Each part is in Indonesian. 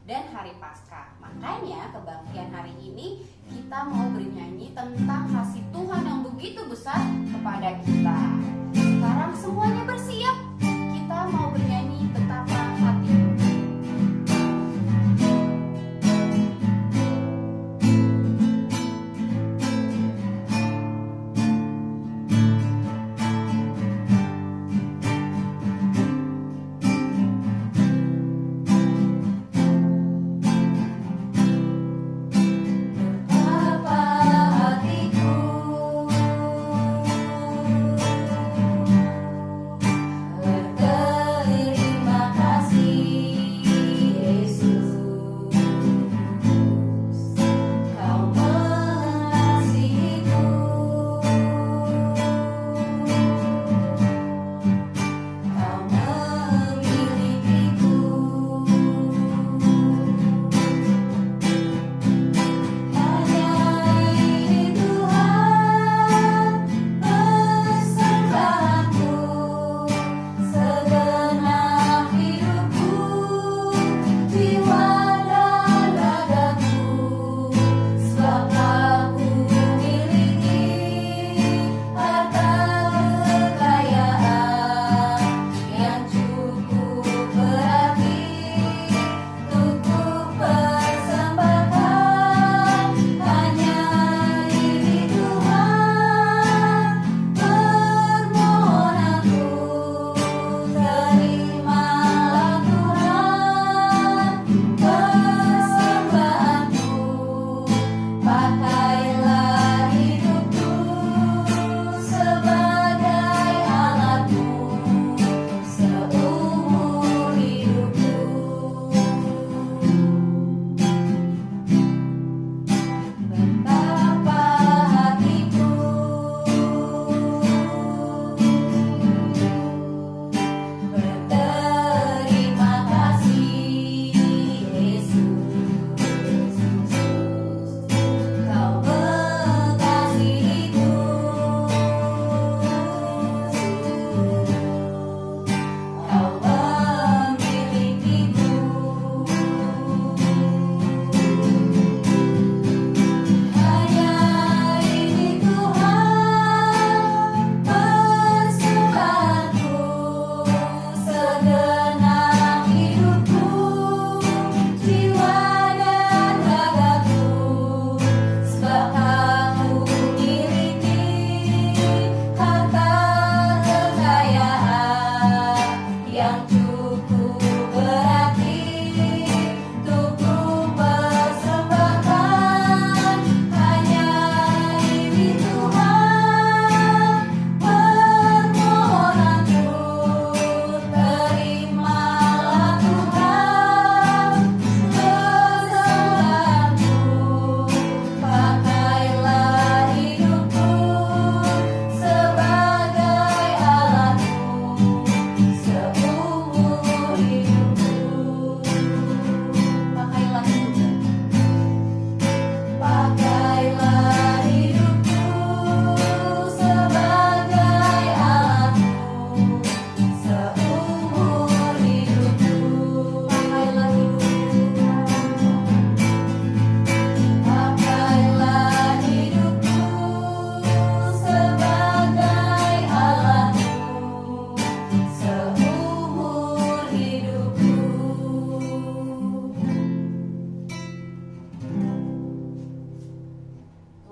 dan Hari Paskah. Makanya kebaktian hari ini kita mau bernyanyi tentang kasih Tuhan yang begitu besar kepada kita. Sekarang semuanya bersiap, kita mau bernyanyi betapa hatiku.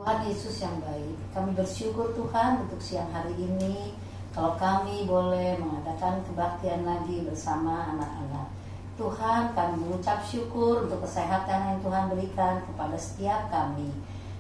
Tuhan Yesus yang baik, kami bersyukur Tuhan untuk siang hari ini kalau kami boleh mengadakan kebaktian lagi bersama anak-anak. Tuhan, kami mengucap syukur untuk kesehatan yang Tuhan berikan kepada setiap kami.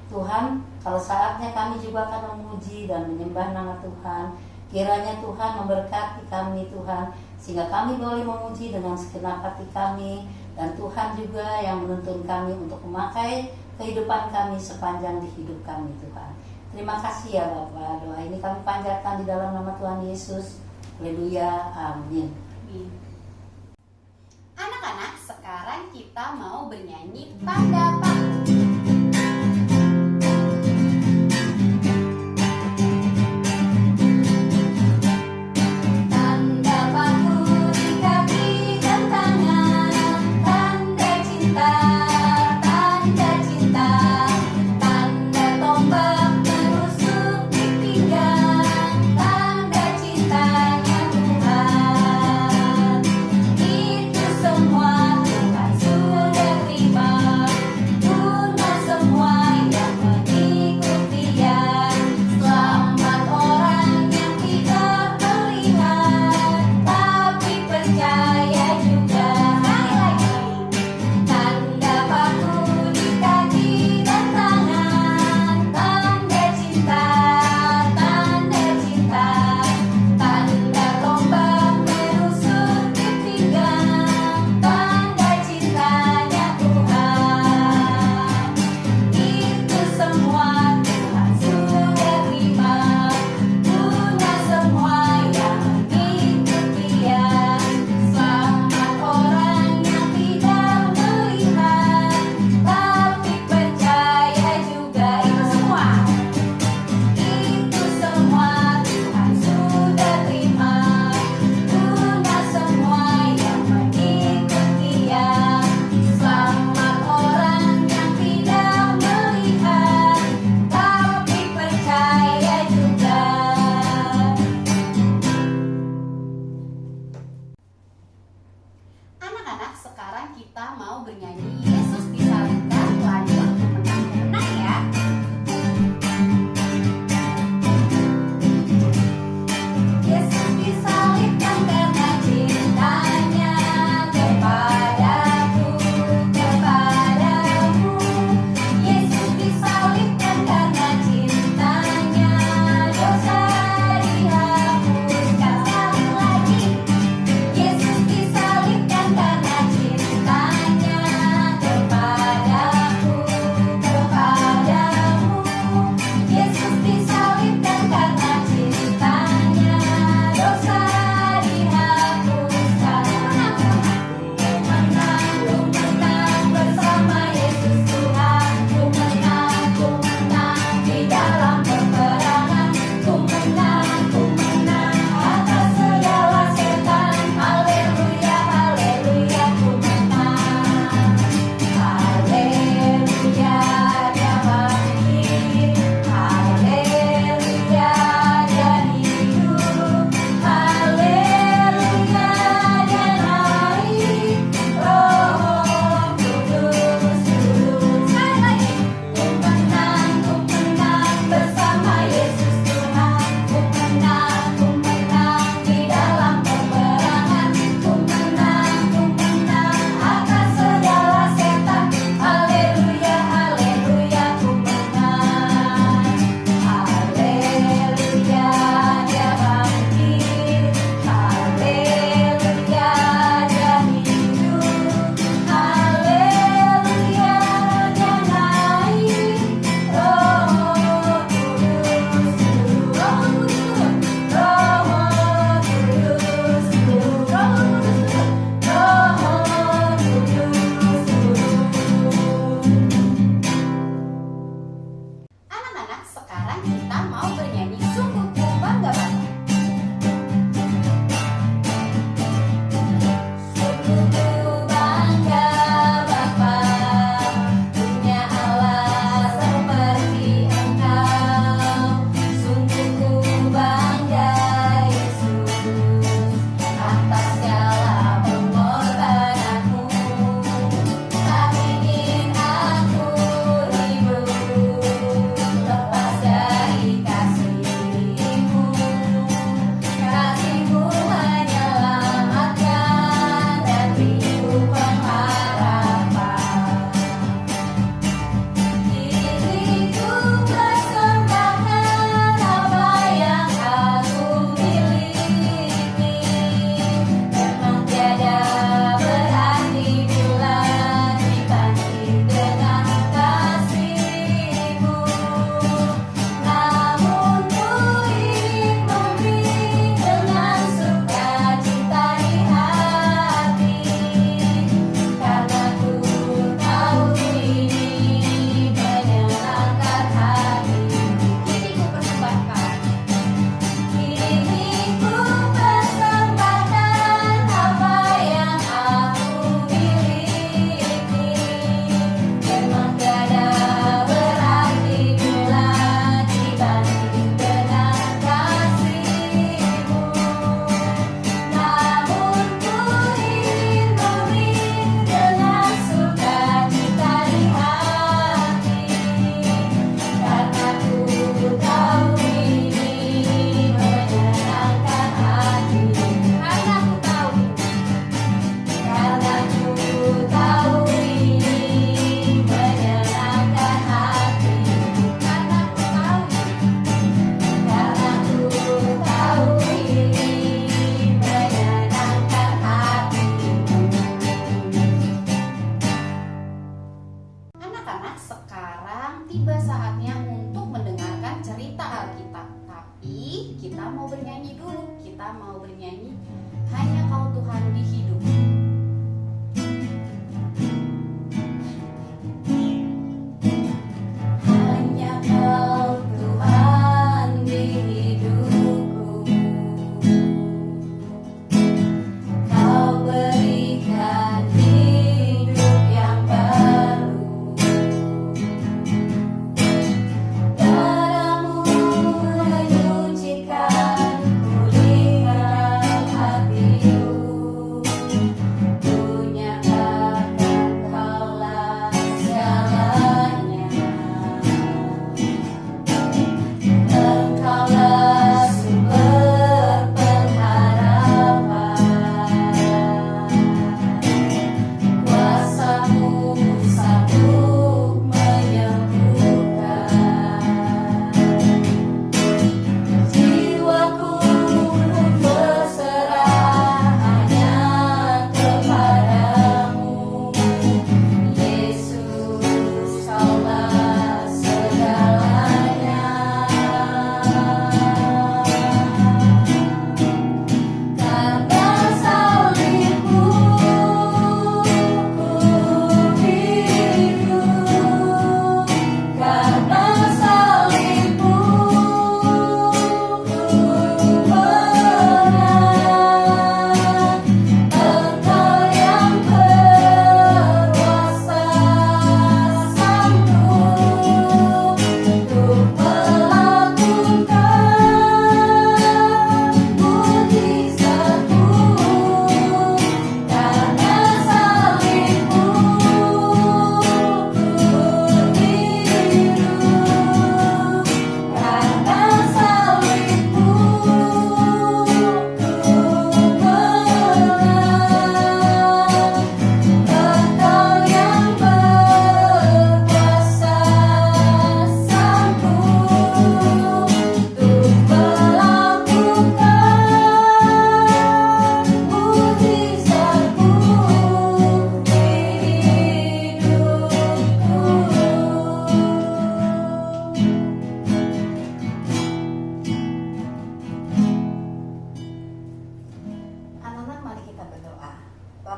Tuhan, kalau saatnya kami juga akan memuji dan menyembah nama Tuhan, kiranya Tuhan memberkati kami Tuhan, sehingga kami boleh memuji dengan segenap hati kami, dan Tuhan juga yang menuntun kami untuk memakai kehidupan kami sepanjang di hidup kami Tuhan. Terima kasih ya Bapa, doa ini kami panjatkan di dalam nama Tuhan Yesus. Haleluya, amin. Anak-anak, sekarang kita mau bernyanyi tanda paku. Anak-anak, sekarang kita mau bernyanyi Yesus disalibkan, lanjut menang ya. Yesus disalibkan karena cintanya kepadaku, kepadamu. Yesus disalibkan karena cintanya, dosa dihapuskan. Sekali lagi, Yesus disalibkan karena cintanya,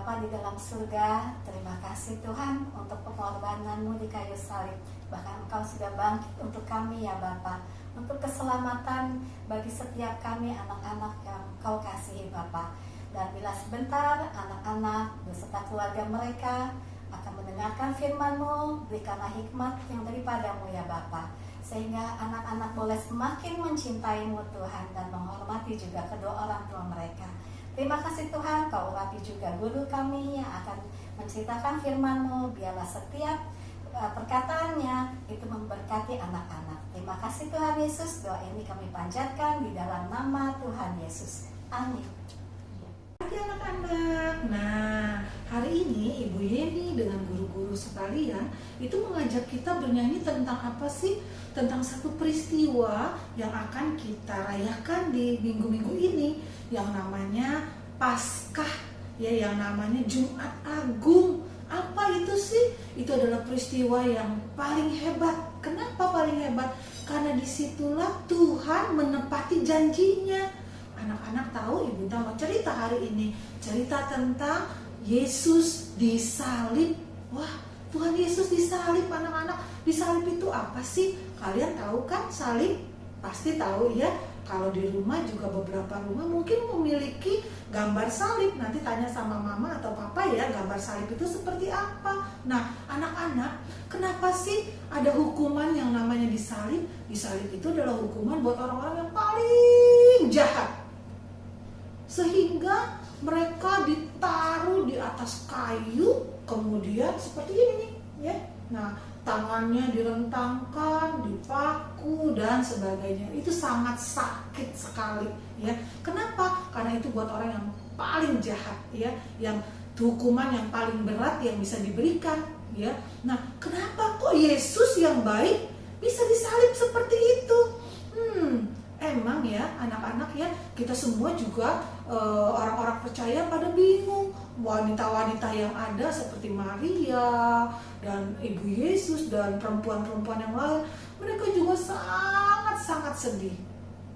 Bapa di dalam surga, terima kasih Tuhan untuk pengorbanan-Mu di kayu salib. Bahkan Engkau sudah bangkit untuk kami ya Bapa, untuk keselamatan bagi setiap kami anak-anak yang Kau kasihi Bapa. Dan bila sebentar anak-anak beserta keluarga mereka akan mendengarkan firman-Mu, berikanlah hikmat yang daripada-Mu ya Bapa, sehingga anak-anak boleh semakin mencintai-Mu Tuhan dan menghormati juga kedua orang tua mereka. Terima kasih Tuhan, Kau urapi juga guru kami yang akan menceritakan firman-Mu. Biarlah setiap perkataannya itu memberkati anak-anak. Terima kasih Tuhan Yesus, doa ini kami panjatkan di dalam nama Tuhan Yesus. Amin. Pagi anak-anak. Nah, hari ini Ibu Yeni dengan guru-guru sekalian itu mengajak kita bernyanyi tentang apa sih? Tentang satu peristiwa yang akan kita rayakan di minggu-minggu ini, yang namanya Paskah, ya, yang namanya Jumat Agung. Apa itu sih? Itu adalah peristiwa yang paling hebat. Kenapa paling hebat? Karena disitulah Tuhan menepati janjinya. Anak-anak tahu Ibu mau cerita hari ini, cerita tentang Yesus disalib. Wah, Tuhan Yesus disalib anak-anak. Disalib itu apa sih? Kalian tahu kan salib? Pasti tahu ya. Kalau di rumah juga beberapa rumah mungkin memiliki gambar salib. Nanti tanya sama mama atau papa ya, gambar salib itu seperti apa. Nah, anak-anak, kenapa sih ada hukuman yang namanya disalib? Disalib itu adalah hukuman buat orang-orang yang paling jahat, sehingga mereka ditaruh di atas kayu, kemudian seperti ini nih, ya. Nah, tangannya direntangkan, dipaku dan sebagainya. Itu sangat sakit sekali, ya. Kenapa? Karena itu buat orang yang paling jahat, ya, yang hukuman yang paling berat yang bisa diberikan, ya. Nah, kenapa kok Yesus yang baik bisa disalib seperti itu? Emang ya anak-anak ya, kita semua juga orang-orang percaya pada bingung. Wanita-wanita yang ada seperti Maria dan Ibu Yesus dan perempuan-perempuan yang lain, mereka juga sangat-sangat sedih.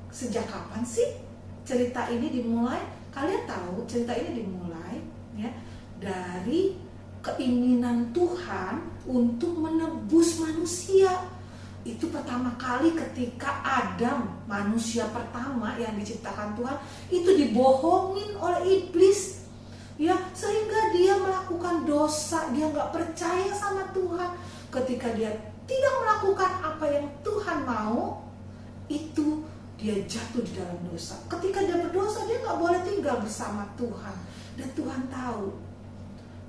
Sejak kapan sih cerita ini dimulai? Kalian tahu cerita ini dimulai ya dari keinginan Tuhan untuk menebus manusia. Itu pertama kali ketika Adam, manusia pertama yang diciptakan Tuhan, itu dibohongin oleh iblis, ya, sehingga dia melakukan dosa. Dia nggak percaya sama Tuhan. Ketika dia tidak melakukan apa yang Tuhan mau, itu dia jatuh di dalam dosa. Ketika dia berdosa, dia nggak boleh tinggal bersama Tuhan. Dan Tuhan tahu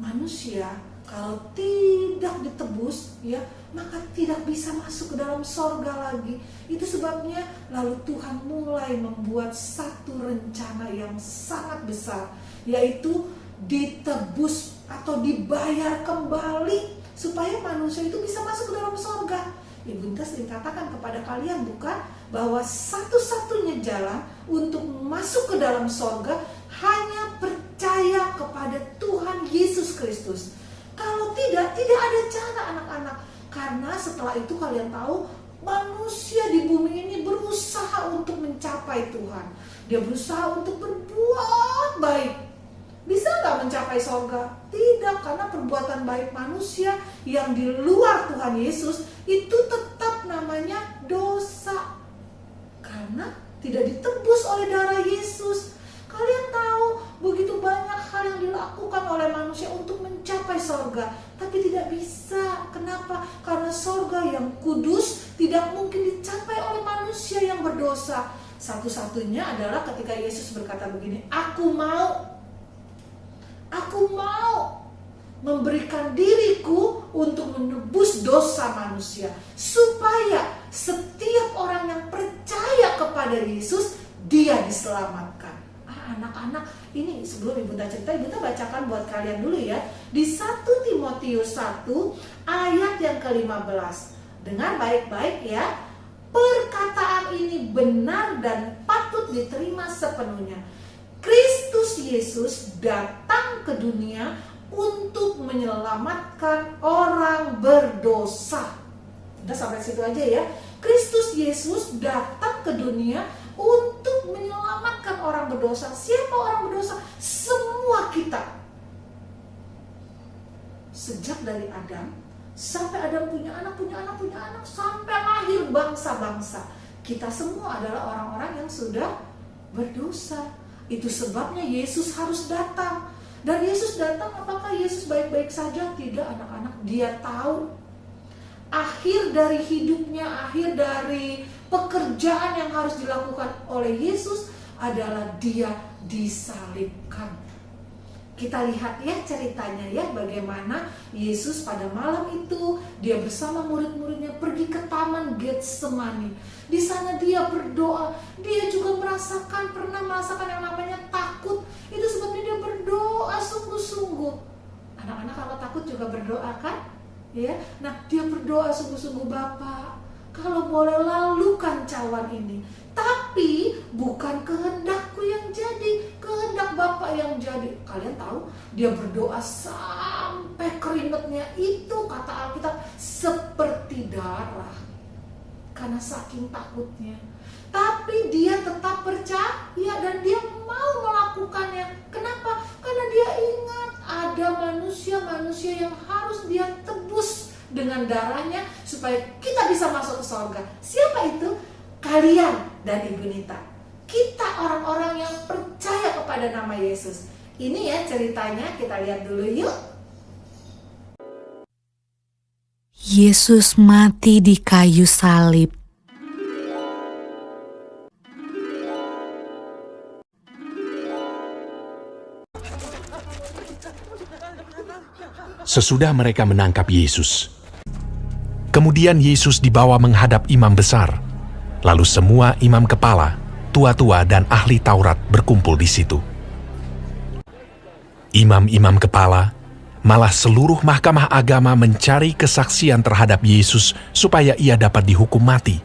manusia kalau tidak ditebus, ya, maka tidak bisa masuk ke dalam sorga lagi. Itu sebabnya lalu Tuhan mulai membuat satu rencana yang sangat besar, yaitu ditebus atau dibayar kembali supaya manusia itu bisa masuk ke dalam sorga. Ibu sering katakan kepada kalian, bukan, bahwa satu-satunya jalan untuk masuk ke dalam sorga hanya percaya kepada Tuhan Yesus Kristus. Kalau tidak ada cara anak-anak. Karena setelah itu kalian tahu, manusia di bumi ini berusaha untuk mencapai Tuhan. Dia berusaha untuk berbuat baik. Bisa nggak mencapai sorga? Tidak, karena perbuatan baik manusia yang di luar Tuhan Yesus itu tetap namanya dosa. Karena tidak ditebus oleh darah Yesus. Kalian tahu begitu banyak hal yang dilakukan oleh manusia untuk mencapai sorga, tapi tidak bisa. Kenapa? Karena sorga yang kudus tidak mungkin dicapai oleh manusia yang berdosa. Satu-satunya adalah ketika Yesus berkata begini, Aku mau memberikan diriku untuk menebus dosa manusia, supaya setiap orang yang percaya kepada Yesus, dia diselamatkan. Anak-anak, ini sebelum Ibu cerita, Ibu bacakan buat kalian dulu ya. Di 1 Timotius 1 ayat yang ke-15. Dengar baik-baik ya. Perkataan ini benar dan patut diterima sepenuhnya. Kristus Yesus datang ke dunia untuk menyelamatkan orang berdosa. Udah sampai situ aja ya. Kristus Yesus datang ke dunia untuk menyelamatkan orang berdosa. Siapa orang berdosa? Semua kita. sejak dari Adam sampai Adam punya anak, sampai lahir bangsa-bangsa. Kita semua adalah orang-orang yang sudah berdosa. Itu sebabnya Yesus harus datang. Dan Yesus datang, apakah Yesus baik-baik saja? Tidak, anak-anak. Dia tahu akhir dari hidupnya, akhir dari pekerjaan yang harus dilakukan oleh Yesus adalah dia disalibkan. Kita lihat ya ceritanya ya, bagaimana Yesus pada malam itu dia bersama murid-muridnya pergi ke taman Getsemani. Di sana dia berdoa. Dia juga pernah merasakan yang namanya takut. Itu sebabnya dia berdoa sungguh-sungguh. Anak-anak kalau takut juga berdoa kan? Ya. Nah, dia berdoa sungguh-sungguh, Bapak, kalau boleh lalukan cawan ini. Tapi bukan kehendakku yang jadi, kehendak Bapa yang jadi. Kalian tahu, dia berdoa sampai keringatnya itu, kata Alkitab, seperti darah. Karena saking takutnya. Tapi dia tetap percaya dan dia mau melakukannya. Kenapa? Karena dia ingat ada manusia-manusia yang harus dia tebus dengan darahnya supaya kita bisa masuk ke surga. Siapa itu? Kalian dan Ibu Nita. Kita orang-orang yang percaya kepada nama Yesus. Ini ya ceritanya, kita lihat dulu yuk. Yesus mati di kayu salib. Sesudah mereka menangkap Yesus, kemudian Yesus dibawa menghadap imam besar. Lalu semua imam kepala, tua-tua dan ahli Taurat berkumpul di situ. Imam-imam kepala, malah seluruh mahkamah agama mencari kesaksian terhadap Yesus supaya ia dapat dihukum mati.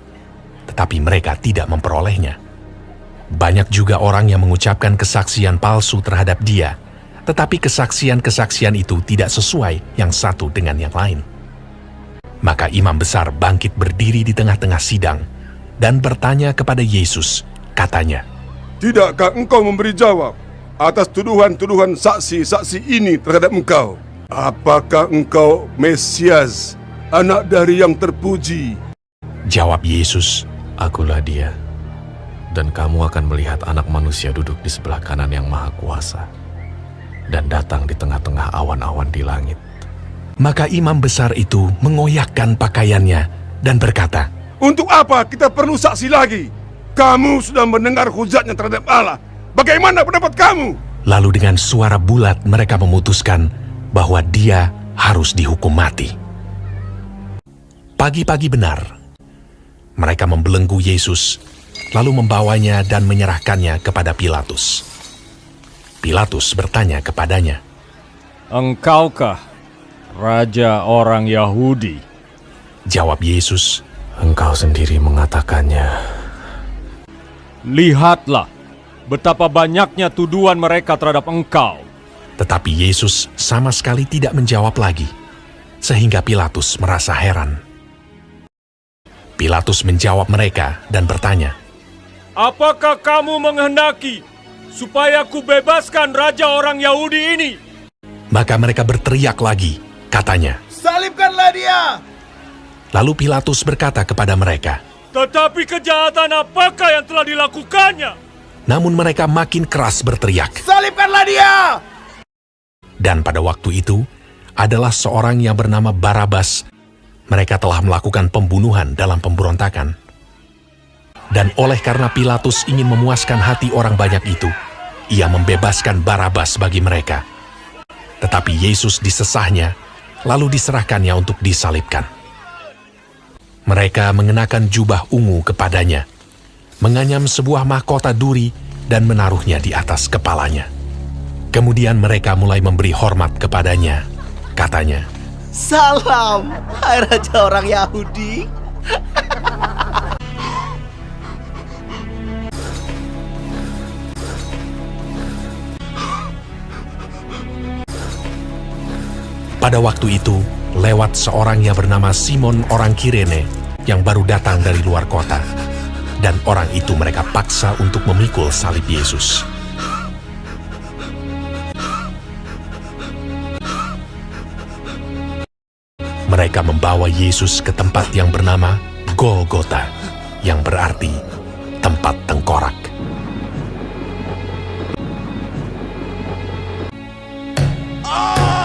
Tetapi mereka tidak memperolehnya. Banyak juga orang yang mengucapkan kesaksian palsu terhadap dia, tetapi kesaksian-kesaksian itu tidak sesuai yang satu dengan yang lain. Maka imam besar bangkit berdiri di tengah-tengah sidang dan bertanya kepada Yesus, katanya, "Tidakkah engkau memberi jawab atas tuduhan-tuduhan saksi-saksi ini terhadap engkau? Apakah engkau Mesias, anak dari yang terpuji?" Jawab Yesus, "Akulah dia, dan kamu akan melihat Anak Manusia duduk di sebelah kanan yang Maha Kuasa, dan datang di tengah-tengah awan-awan di langit." Maka imam besar itu mengoyakkan pakaiannya dan berkata, "Untuk apa kita perlu saksi lagi? Kamu sudah mendengar hujatnya terhadap Allah. Bagaimana pendapat kamu?" Lalu dengan suara bulat mereka memutuskan bahwa dia harus dihukum mati. Pagi-pagi benar, mereka membelenggu Yesus, lalu membawanya dan menyerahkannya kepada Pilatus. Pilatus bertanya kepadanya, "Engkaukah Raja orang Yahudi?" Jawab Yesus, "Engkau sendiri mengatakannya." "Lihatlah betapa banyaknya tuduhan mereka terhadap engkau." Tetapi Yesus sama sekali tidak menjawab lagi, sehingga Pilatus merasa heran. Pilatus menjawab mereka dan bertanya, "Apakah kamu menghendaki supaya ku bebaskan Raja orang Yahudi ini?" Maka mereka berteriak lagi, katanya, "Salibkanlah dia!" Lalu Pilatus berkata kepada mereka, "Tetapi kejahatan apakah yang telah dilakukannya?" namun mereka makin keras berteriak. "Salibkanlah dia!" Dan pada waktu itu, adalah seorang yang bernama Barabas. Mereka telah melakukan pembunuhan dalam pemberontakan. Dan oleh karena Pilatus ingin memuaskan hati orang banyak itu, ia membebaskan Barabas bagi mereka. Tetapi Yesus disesahnya, lalu diserahkannya untuk disalibkan. Mereka mengenakan jubah ungu kepadanya, menganyam sebuah mahkota duri dan menaruhnya di atas kepalanya. Kemudian mereka mulai memberi hormat kepadanya. Katanya, "Salam, hai Raja orang Yahudi." pada waktu itu, lewat seorang yang bernama Simon orang Kirene yang baru datang dari luar kota. Dan orang itu mereka paksa untuk memikul salib Yesus. mereka membawa Yesus ke tempat yang bernama Golgota, yang berarti tempat tengkorak.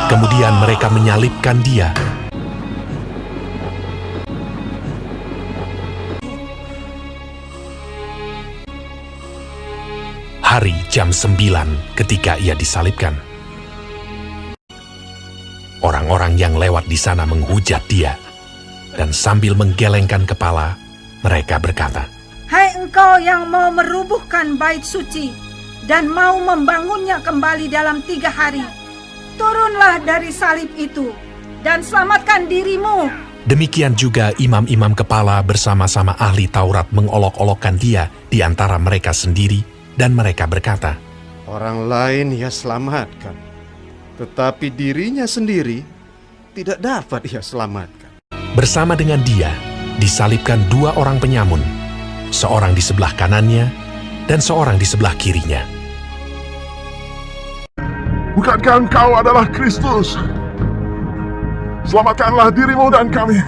Kemudian mereka menyalibkan Dia. Hari jam 9 ketika Ia disalibkan. Orang-orang yang lewat di sana menghujat Dia, dan sambil menggelengkan kepala, mereka berkata, "Hai engkau yang mau merubuhkan bait suci dan mau membangunnya kembali dalam 3 hari, turunlah dari salib itu dan selamatkan dirimu." Demikian juga imam-imam kepala bersama-sama ahli Taurat mengolok-olokkan Dia di antara mereka sendiri, dan mereka berkata, "Orang lain Ia selamatkan, tetapi dirinya sendiri tidak dapat Ia selamatkan." Bersama dengan Dia disalibkan 2 orang penyamun, seorang di sebelah kanannya dan seorang di sebelah kirinya. Bukankah engkau adalah Kristus? Selamatkanlah dirimu dan kami.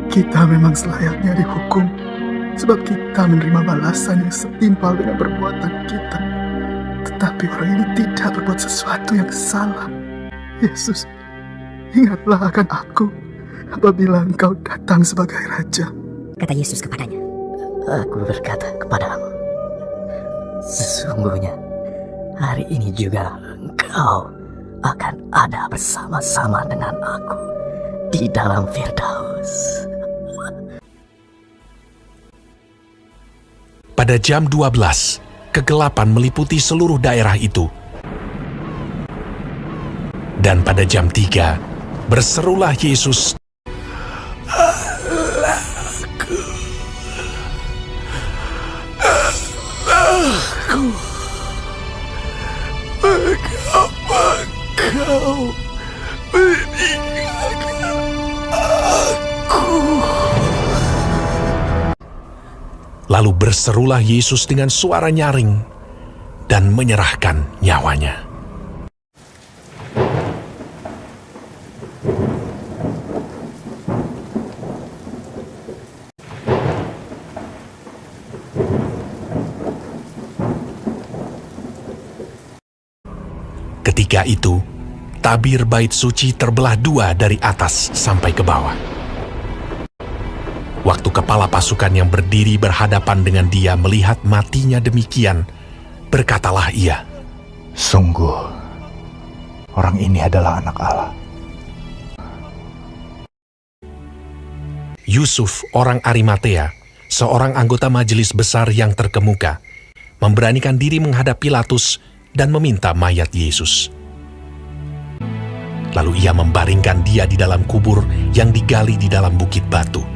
Kita memang selayaknya dihukum, sebab kita menerima balasan yang setimpal dengan perbuatan kita. Tetapi orang ini tidak berbuat sesuatu yang salah. Yesus, ingatlah akan aku apabila engkau datang sebagai Raja. Kata Yesus kepadanya, "Aku berkata kepadamu, sesungguhnya hari ini juga engkau akan ada bersama-sama dengan aku di dalam Firdaus." Pada jam 12, kegelapan meliputi seluruh daerah itu. Dan pada jam 3, berserulah Yesus, Aku, mengapa kau meninggalkan aku? Lalu berserulah Yesus dengan suara nyaring dan menyerahkan nyawanya. Ketika itu, tabir bait suci terbelah 2 dari atas sampai ke bawah. Waktu kepala pasukan yang berdiri berhadapan dengan Dia melihat matinya demikian, berkatalah ia, Sungguh, orang ini adalah anak Allah. Yusuf, orang Arimatea, seorang anggota majelis besar yang terkemuka, memberanikan diri menghadap Pilatus dan meminta mayat Yesus. Lalu ia membaringkan Dia di dalam kubur yang digali di dalam bukit batu.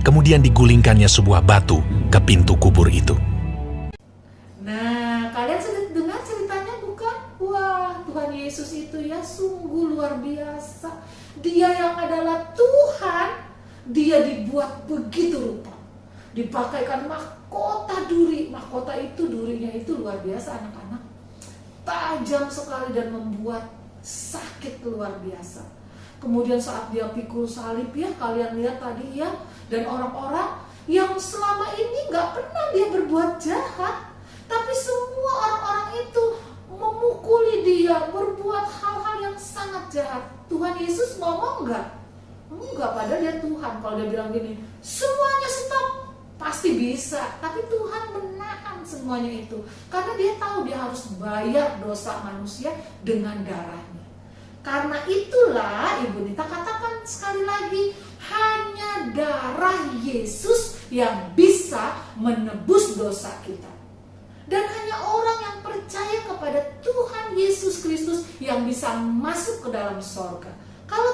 Kemudian digulingkannya sebuah batu ke pintu kubur itu. Nah, kalian sudah dengar ceritanya bukan? Wah, Tuhan Yesus itu ya sungguh luar biasa. Dia yang adalah Tuhan, Dia dibuat begitu rupa. Dipakaikan mahkota duri. Mahkota itu, durinya itu luar biasa anak-anak. Tajam sekali dan membuat sakit luar biasa. Kemudian saat Dia pikul salib ya, kalian lihat tadi ya, dan orang-orang yang selama ini gak pernah dia berbuat jahat, tapi semua orang-orang itu memukuli Dia, berbuat hal-hal yang sangat jahat. Tuhan Yesus ngomong gak? Enggak, padahal Dia Tuhan. Kalau Dia bilang gini, semuanya stop, pasti bisa. Tapi Tuhan menahan semuanya itu, karena Dia tahu Dia harus bayar dosa manusia dengan darahnya. Karena itulah Ibu Nita katakan sekali lagi, hanya darah Yesus yang bisa menebus dosa kita. Dan hanya orang yang percaya kepada Tuhan Yesus Kristus yang bisa masuk ke dalam sorga. Kalau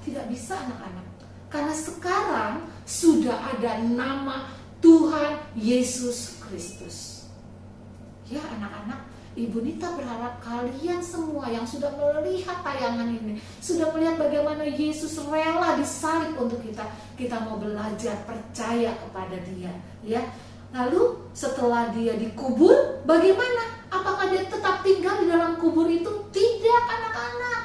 tidak bisa anak-anak. Karena sekarang sudah ada nama Tuhan Yesus Kristus. Ya anak-anak, Ibu Nita berharap kalian semua yang sudah melihat tayangan ini, sudah melihat bagaimana Yesus rela disalib untuk kita mau belajar percaya kepada Dia, ya. Lalu setelah Dia dikubur, bagaimana? Apakah Dia tetap tinggal di dalam kubur itu? Tidak, anak-anak.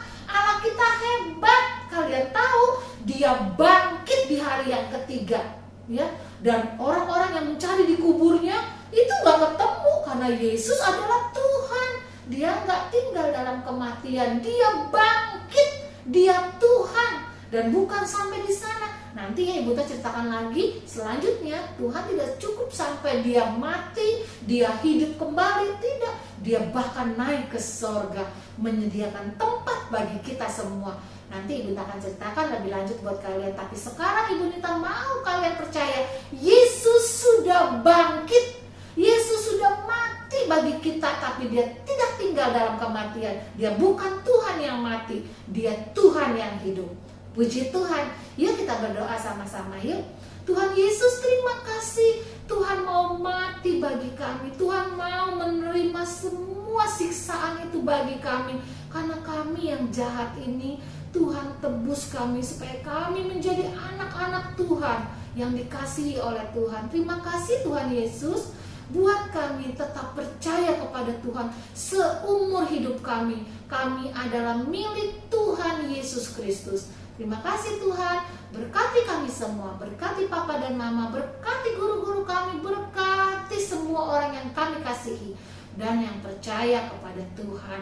kita hebat. Kalian tahu dia bangkit di hari yang ketiga, ya. Dan orang-orang yang mencari di kuburnya itu nggak ketemu karena Yesus adalah Tuhan. Dia nggak tinggal dalam kematian, dia bangkit, dia Tuhan. Dan bukan sampai di sana. Nanti ya Ibu ceritakan lagi selanjutnya, Tuhan tidak cukup sampai dia mati, dia hidup kembali, tidak. Dia bahkan naik ke sorga, menyediakan tempat bagi kita semua. Nanti Ibu akan ceritakan lebih lanjut buat kalian. Tapi sekarang Ibu Nita mau kalian percaya, Yesus sudah bangkit, Yesus sudah mati bagi kita, tapi dia tidak tinggal dalam kematian. Dia bukan Tuhan yang mati, dia Tuhan yang hidup. Puji Tuhan. Yuk kita berdoa sama-sama yuk. Tuhan Yesus, terima kasih. Tuhan mau mati bagi kami. Tuhan mau menerima semua siksaan itu bagi kami. Karena kami yang jahat ini, Tuhan tebus kami supaya kami menjadi anak-anak Tuhan yang dikasihi oleh Tuhan. Terima kasih Tuhan Yesus. Buat kami tetap percaya kepada Tuhan seumur hidup kami. Kami adalah milik Tuhan Yesus Kristus. Terima kasih Tuhan, berkati kami semua, berkati Papa dan Mama, berkati guru-guru kami, berkati semua orang yang kami kasihi dan yang percaya kepada Tuhan.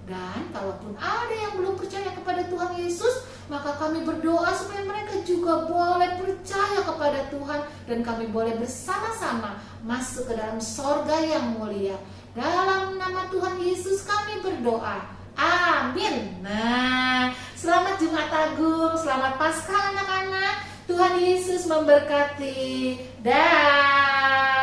Dan kalaupun ada yang belum percaya kepada Tuhan Yesus, maka kami berdoa supaya mereka juga boleh percaya kepada Tuhan dan kami boleh bersama-sama masuk ke dalam sorga yang mulia. Dalam nama Tuhan Yesus kami berdoa. Amin. Nah, selamat Jumat Agung, selamat Paskah anak-anak. Tuhan Yesus memberkati. Dah.